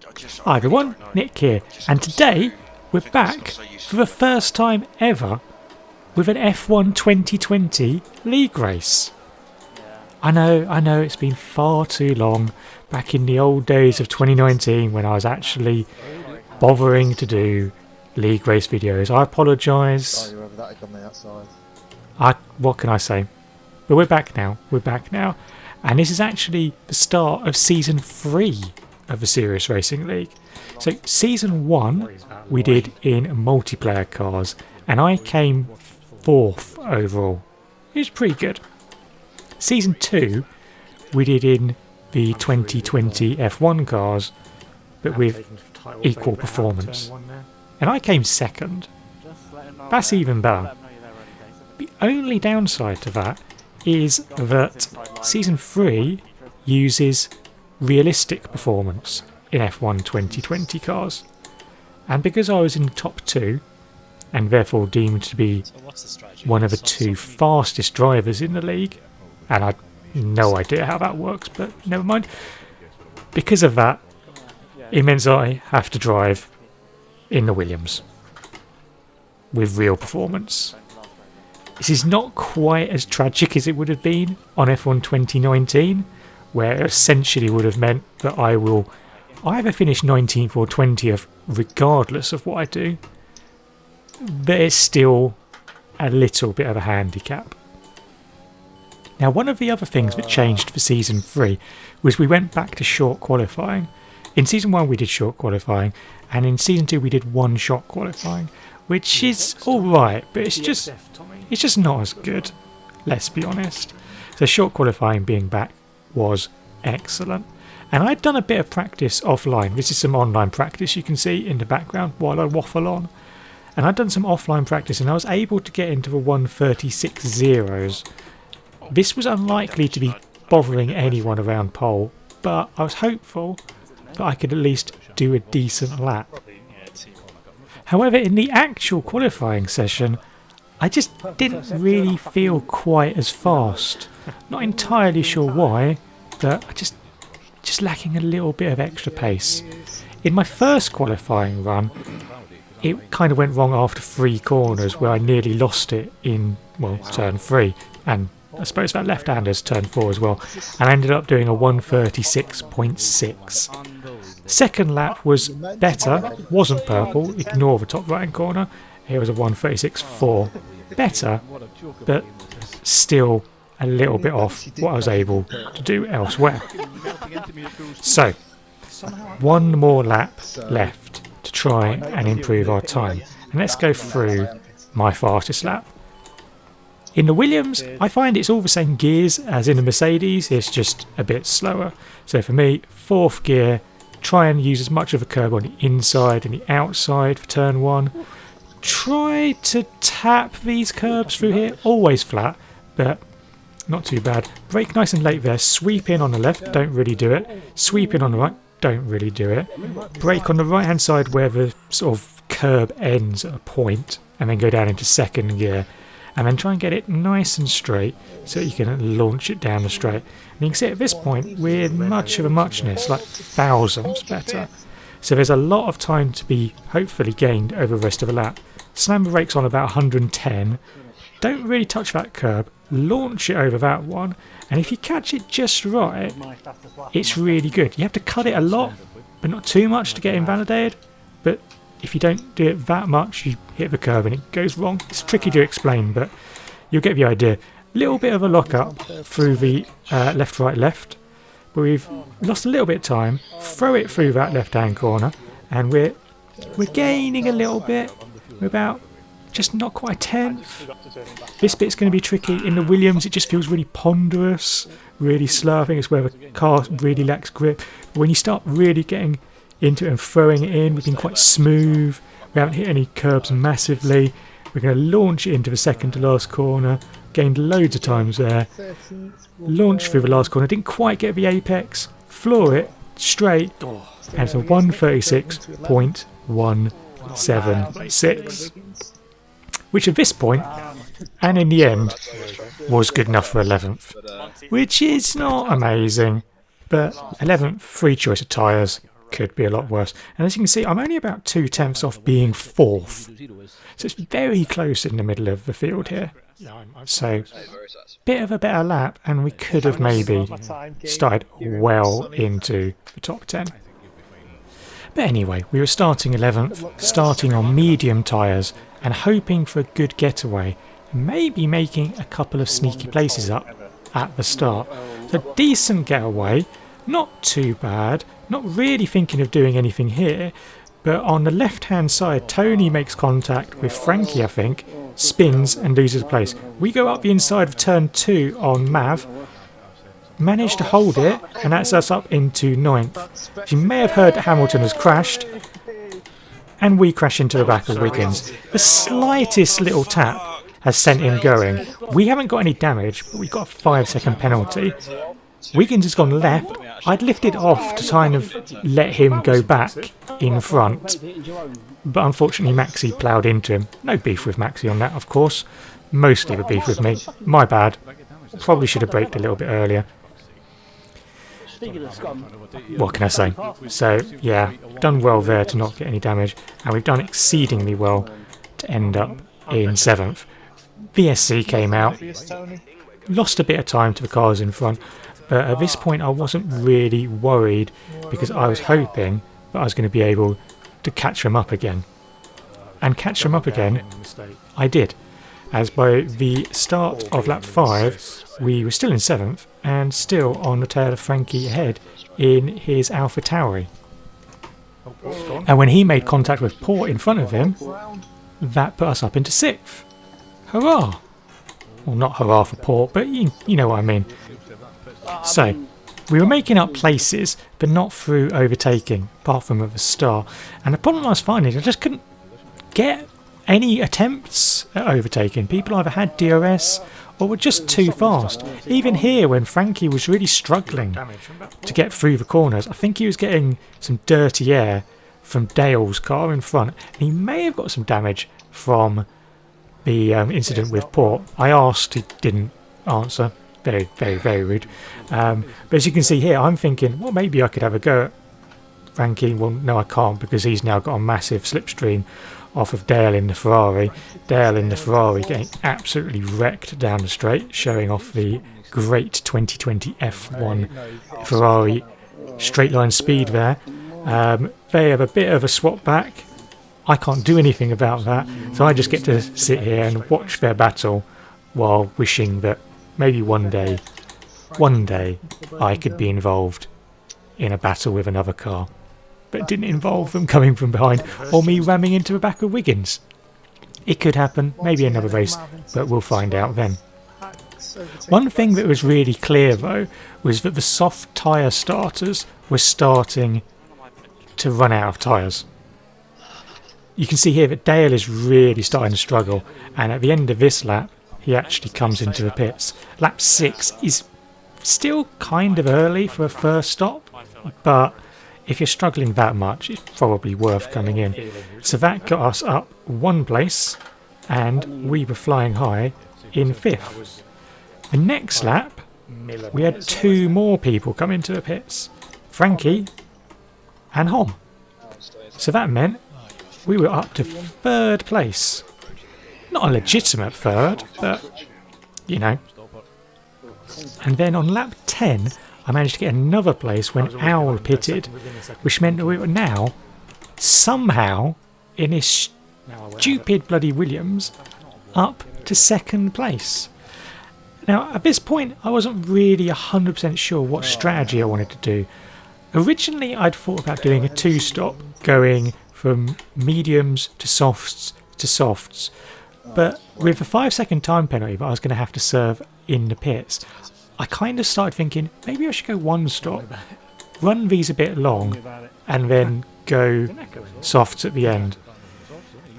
Hi everyone, Nick here, and today we're back for the first time ever with an F1 2020 league race. I know it's been far too long, back in the old days of 2019 when I was actually bothering to do league race videos. I apologise. What can I say? But we're back now, and this is actually the start of Season 3 of the Serious Racing League. So Season 1 we did in multiplayer cars, and I came 4th overall. It was pretty good. Season 2 we did in the 2020 F1 cars, but with equal performance. And I came 2nd. That's even better. The only downside to that is that Season 3 uses realistic performance in F1 2020 cars. And because I was in the top 2, and therefore deemed to be one of the 2 fastest drivers in the league, and I have no idea how that works, but never mind. Because of that, it means I have to drive in the Williams with real performance. This is not quite as tragic as it would have been on F1 2019, where it essentially would have meant that I will either finish 19th or 20th regardless of what I do, but it's still a little bit of a handicap. Now, one of the other things that changed for Season 3 was we went back to short qualifying. In Season 1 we did short qualifying, and in Season 2 we did one-shot qualifying, which is alright, but it's just not as good, let's be honest. So short qualifying being back was excellent. And I'd done a bit of practice offline. This is some online practice you can see in the background while I waffle on. And I'd done some offline practice and I was able to get into the 136 zeros. This was unlikely to be bothering anyone around pole, but I was hopeful that I could at least do a decent lap. However, in the actual qualifying session, I just didn't really feel quite as fast. Not entirely sure why, but I just lacking a little bit of extra pace. In my first qualifying run, it kind of went wrong after 3 corners where I nearly lost it in, well, turn 3, and I suppose that left-hander's turn 4 as well, and I ended up doing a 136.6. Second lap was better, wasn't purple, ignore the top right-hand corner, it was a 136.4. Better, but still a little bit off what I was able to do elsewhere. So, one more lap left to try and improve our time. And let's go through my fastest lap. In the Williams, I find it's all the same gears as in the Mercedes, it's just a bit slower. So for me, 4th gear, try and use as much of a curb on the inside and the outside for turn 1. Try to tap these curbs through here, always flat, but not too bad. Brake nice and late there, sweep in on the left, don't really do it. Sweep in on the right, don't really do it. Brake on the right hand side where the sort of curb ends at a point, and then go down into 2nd gear. And then try and get it nice and straight so you can launch it down the straight. And you can see at this point we're much of a muchness, like thousands better. So there's a lot of time to be hopefully gained over the rest of the lap. Slam the brakes on about 110. Don't really touch that curb. Launch it over that one. And if you catch it just right, it's really good. You have to cut it a lot, but not too much to get invalidated. But if you don't do it that much, you hit the curb and it goes wrong. It's tricky to explain, but you'll get the idea. Little bit of a lock-up through the left, right, left. But we've lost a little bit of time. Throw it through that left-hand corner, and we're gaining a little bit. We're about just not quite a tenth. This bit's going to be tricky. In the Williams, it just feels really ponderous, really slow. I think it's where the car really lacks grip. But when you start really getting into it and throwing it in, we've been quite smooth. We haven't hit any curbs massively. We're going to launch it into the 2nd to last corner. Gained loads of times there. Launch through the last corner. Didn't quite get the apex. Floor it straight. And it's a 136.176. Which at this point, and in the end, was good enough for 11th. Which is not amazing. But 11th, free choice of tyres. could be a lot worse. And as you can see, I'm only about 2/10 off being 4th. So it's very close in the middle of the field here. So, bit of a better lap, and we could have maybe started well into the top 10. But anyway, we were starting 11th, starting on medium tyres, and hoping for a good getaway, maybe making a couple of sneaky places up at the start. So decent getaway, not too bad, not really thinking of doing anything here, but on the left hand side Tony makes contact with Frankie, I think, spins and loses place. We go up the inside of turn 2 on Mav, manage to hold it, and that's us up into 9th. You may have heard that Hamilton has crashed, and we crash into the back of Wiggins. The slightest little tap has sent him going. We haven't got any damage, but we've got a 5-second penalty. Wiggins has gone left. I'd lifted off to kind of let him go back in front, but unfortunately Maxi ploughed into him. No beef with Maxi on that, of course. Mostly the beef with me. My bad. Probably should have braked a little bit earlier. What can I say? So yeah, done well there to not get any damage, and we've done exceedingly well to end up in 7th. VSC came out, lost a bit of time to the cars in front, but at this point I wasn't really worried because I was hoping that I was going to be able to catch them up again. And catch them up again, I did. As by the start of lap 5, we were still in 7th and still on the tail of Frankie ahead in his Alpha Tauri. And when he made contact with Port in front of him, that put us up into 6th. Hurrah! Well, not hurrah for Port, but you know what I mean. So, we were making up places, but not through overtaking, apart from at the start. And the problem I was finding, I just couldn't get any attempts at overtaking. People either had DRS or were just too fast. Even here, when Frankie was really struggling to get through the corners, I think he was getting some dirty air from Dale's car in front. And he may have got some damage from the incident with Port. I asked, he didn't answer. Very, very, very rude. But as you can see here, I'm thinking, well, maybe I could have a go at Frankie. Well, no, I can't, because he's now got a massive slipstream off of Dale in the Ferrari. Dale in the Ferrari getting absolutely wrecked down the straight, showing off the great 2020 F1 Ferrari straight line speed there. They have a bit of a swap back. I can't do anything about that, so I just get to sit here and watch their battle while wishing that maybe one day I could be involved in a battle with another car. But it didn't involve them coming from behind or me ramming into the back of Wiggins. It could happen, maybe another race, but we'll find out then. One thing that was really clear though was that the soft tyre starters were starting to run out of tyres. You can see here that Dale is really starting to struggle, and at the end of this lap he actually comes into the pits. Lap 6 is still kind of early for a first stop, but if you're struggling that much, it's probably worth coming in. So that got us up 1 place, and we were flying high in 5th. The next lap, we had 2 more people come into the pits, Frankie and Hom. So that meant we were up to 3rd place. Not a legitimate 3rd, but, you know. And then on lap 10, I managed to get another place when Owl pitted, which meant that we were now, somehow, in this stupid bloody Williams, up to 2nd place. Now, at this point, I wasn't really 100% sure what strategy I wanted to do. Originally, I'd thought about doing a 2-stop, going from mediums to softs, but with the 5-second time penalty that I was going to have to serve in the pits, I kind of started thinking maybe I should go 1 stop, run these a bit long, and then go softs at the end.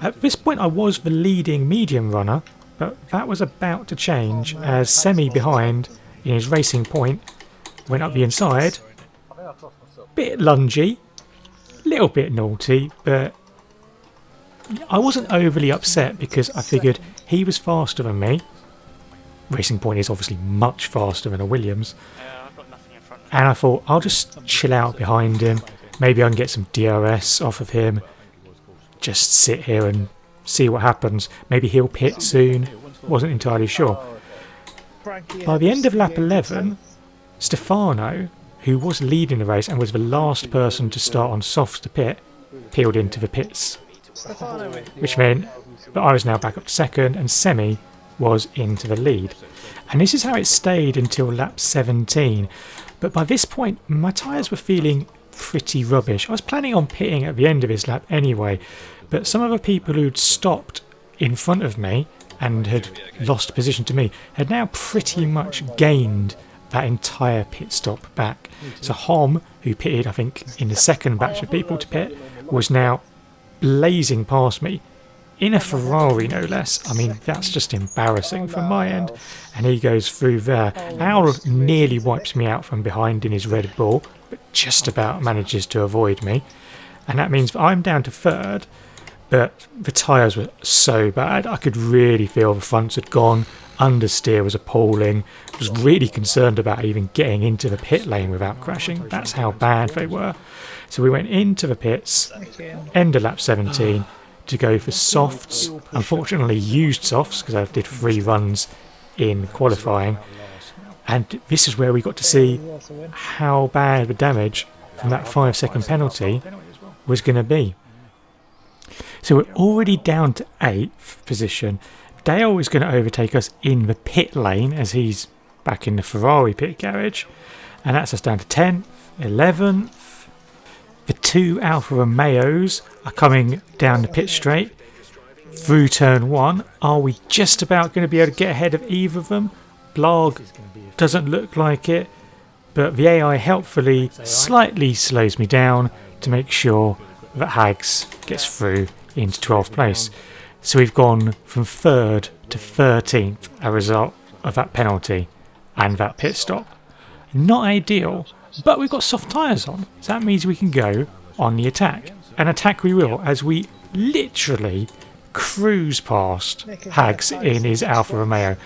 At this point I was the leading medium runner, but that was about to change as Semi behind in his racing point went up the inside. Bit lungy, little bit naughty, but I wasn't overly upset because I figured he was faster than me. Racing Point is obviously much faster than a Williams. And I thought I'll just chill out behind him, maybe I can get some DRS off of him, just sit here and see what happens. Maybe he'll pit soon, wasn't entirely sure. By the end of lap 11, Stefano, who was leading the race and was the last person to start on softs to pit, peeled into the pits, which meant that I was now back up to second and Semi was into the lead. And this is how it stayed until lap 17, but by this point my tyres were feeling pretty rubbish. I was planning on pitting at the end of this lap anyway, but some of the people who'd stopped in front of me and had lost position to me had now pretty much gained that entire pit stop back. So Hom, who pitted I think in the second batch of people to pit, was now blazing past me in a Ferrari no less. I mean, that's just embarrassing from my end. And he goes through there. Al nearly wipes me out from behind in his Red Bull, but just about manages to avoid me. And that means I'm down to third, but the tyres were so bad. I could really feel the fronts had gone. Understeer was appalling. I was really concerned about even getting into the pit lane without crashing. That's how bad they were. So we went into the pits, end of lap 17, to go for softs. Unfortunately used softs because I did 3 runs in qualifying, and this is where we got to see how bad the damage from that 5-second penalty was going to be. So we're already down to 8th position. Dale is going to overtake us in the pit lane as he's back in the Ferrari pit garage, and that's us down to 10th, 11th. The 2 Alfa Romeos are coming down the pit straight through turn 1. Are we just about going to be able to get ahead of either of them? Blarg doesn't look like it, but the AI helpfully slightly slows me down to make sure that Hags gets through into 12th place. So we've gone from 3rd to 13th as a result of that penalty and that pit stop. Not ideal, but we've got soft tyres on, so that means we can go on the attack. And attack we will, as we literally cruise past Hags in his Alfa Romeo.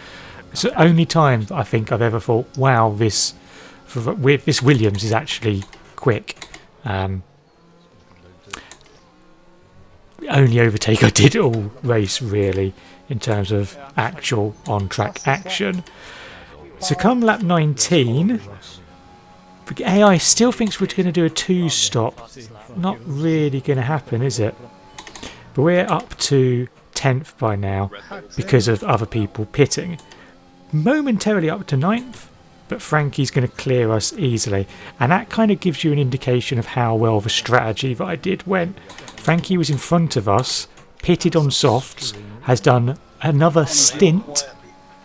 It's the only time I think I've ever thought, wow, this Williams is actually quick. The only overtake I did all race really in terms of actual on-track action. So come lap 19, the AI still thinks we're going to do a 2-stop. Not really going to happen, is it? But we're up to 10th by now because of other people pitting. Momentarily up to 9th, but Frankie's going to clear us easily. And that kind of gives you an indication of how well the strategy that I did went. Frankie was in front of us, pitted on softs, has done another stint,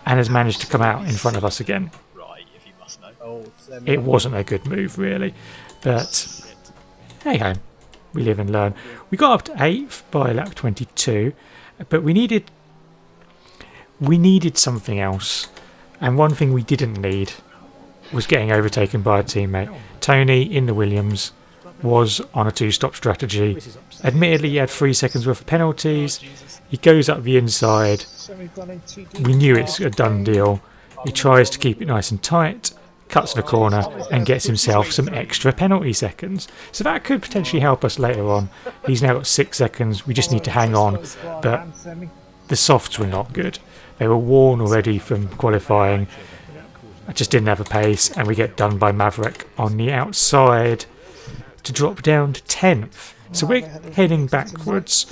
and has managed to come out in front of us again. It wasn't a good move really, but hey ho, we live and learn. We got up to 8th by lap 22, but we needed something else, and one thing we didn't need was getting overtaken by a teammate. Tony in the Williams was on a 2-stop strategy. Admittedly, he had 3 seconds worth of penalties. He goes up the inside. We knew it's a done deal. He tries to keep it nice and tight, cuts the corner and gets himself some extra penalty seconds. So that could potentially help us later on. He's now got 6 seconds. We just need to hang on. But the softs were not good. They were worn already from qualifying. I just didn't have a pace, and we get done by Maverick on the outside to drop down to 10th. So we're heading backwards.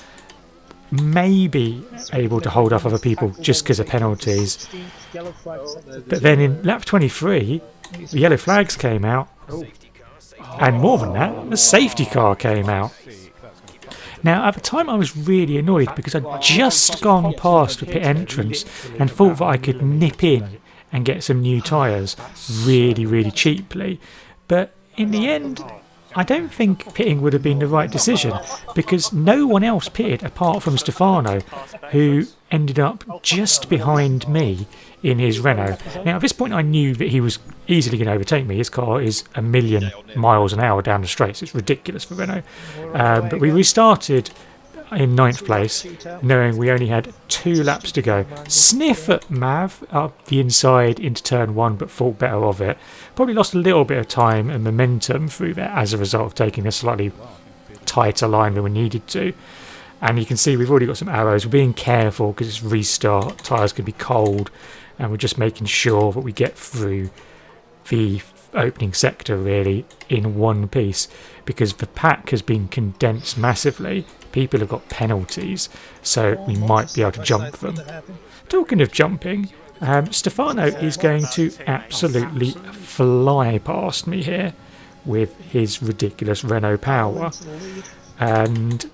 Maybe able to hold off other people just because of penalties. But then in lap 23, the yellow flags came out, and more than that, the safety car came out. Now at the time I was really annoyed because I'd just gone past the pit entrance and thought that I could nip in and get some new tyres really cheaply, but in the end I don't think pitting would have been the right decision because no one else pitted apart from Stefano, who ended up just behind me in his Renault. Now at this point I knew that he was easily going to overtake me. His car is 1,000,000 miles an hour down the straight, so it's ridiculous for Renault. But we restarted in 9th place, knowing we only had 2 laps to go. Sniff at Mav up the inside into turn 1, but thought better of it. Probably lost a little bit of time and momentum through there as a result of taking a slightly tighter line than we needed to. And you can see we've already got some arrows. We're being careful because it's restart, tyres could be cold, and we're just making sure that we get through the opening sector really in one piece, because the pack has been condensed massively. People have got penalties, so we might be able to jump them. Talking of jumping, Stefano is going to absolutely fly past me here with his ridiculous Renault power, and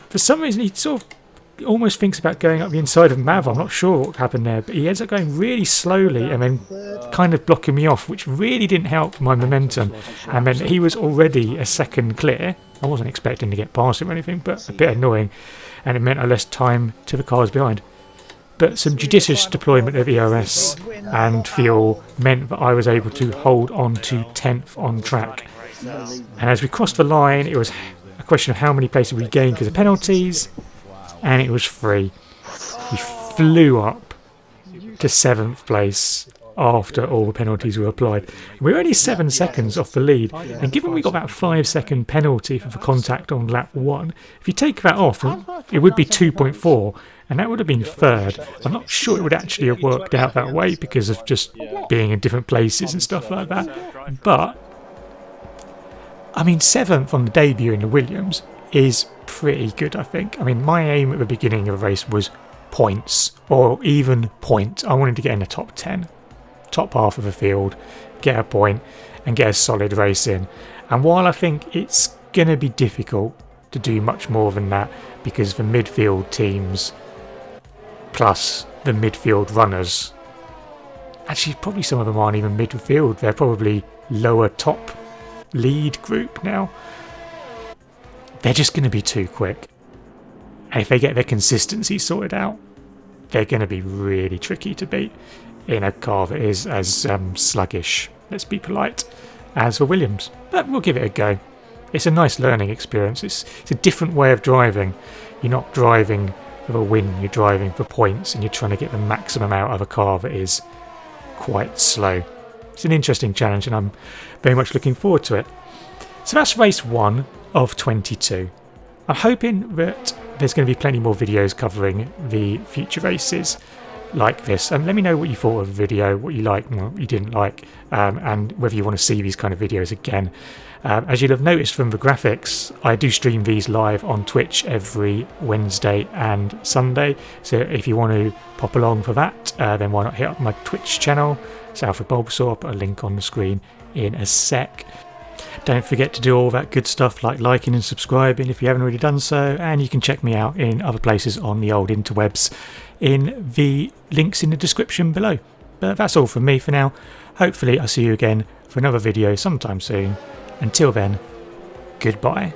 for some reason he sort of almost thinks about going up the inside of Mav. I'm not sure what happened there, but he ends up going really slowly and then kind of blocking me off, which really didn't help my momentum, and meant he was already a second clear. I wasn't expecting to get past him or anything, but a bit annoying, and it meant I lost time to the cars behind. But some judicious deployment of ERS and fuel meant that I was able to hold on to 10th on track. And as we crossed the line, it was a question of how many places we gained because of penalties, and it was 3. We flew up to 7th place after all the penalties were applied. We were only 7 seconds off the lead, and given we got that 5-second penalty for the contact on lap 1, if you take that off, it would be 2.4, and that would have been 3rd. I'm not sure it would actually have worked out that way because of just being in different places and stuff like that, but I mean 7th on the debut in the Williams is pretty good, I think. I mean, my aim at the beginning of the race was points, or even point. I wanted to get in the top 10, top half of the field, get a point and get a solid race in. And while I think it's going to be difficult to do much more than that, because the midfield teams plus the midfield runners, actually probably some of them aren't even midfield, they're probably lower top lead group now. They're just going to be too quick, and if they get their consistency sorted out, they're going to be really tricky to beat in a car that is as sluggish, let's be polite, as the Williams. But we'll give it a go. It's a nice learning experience. It's a different way of driving. You're not driving for a win, you're driving for points, and you're trying to get the maximum out of a car that is quite slow. It's an interesting challenge, and I'm very much looking forward to it. So that's race 1 of 22. I'm hoping that there's going to be plenty more videos covering the future races like this, and let me know what you thought of the video, what you liked and what you didn't like, and whether you want to see these kind of videos again. As you'll have noticed from the graphics, I do stream these live on Twitch every Wednesday and Sunday, so if you want to pop along for that, then why not hit up my Twitch channel. It's Alfred Bulbasaur. I'll put a link on the screen in a sec. Don't forget to do all that good stuff like liking and subscribing if you haven't already done so, and you can check me out in other places on the old interwebs in the links in the description below. But that's all from me for now. Hopefully I'll see you again for another video sometime soon. Until then, goodbye.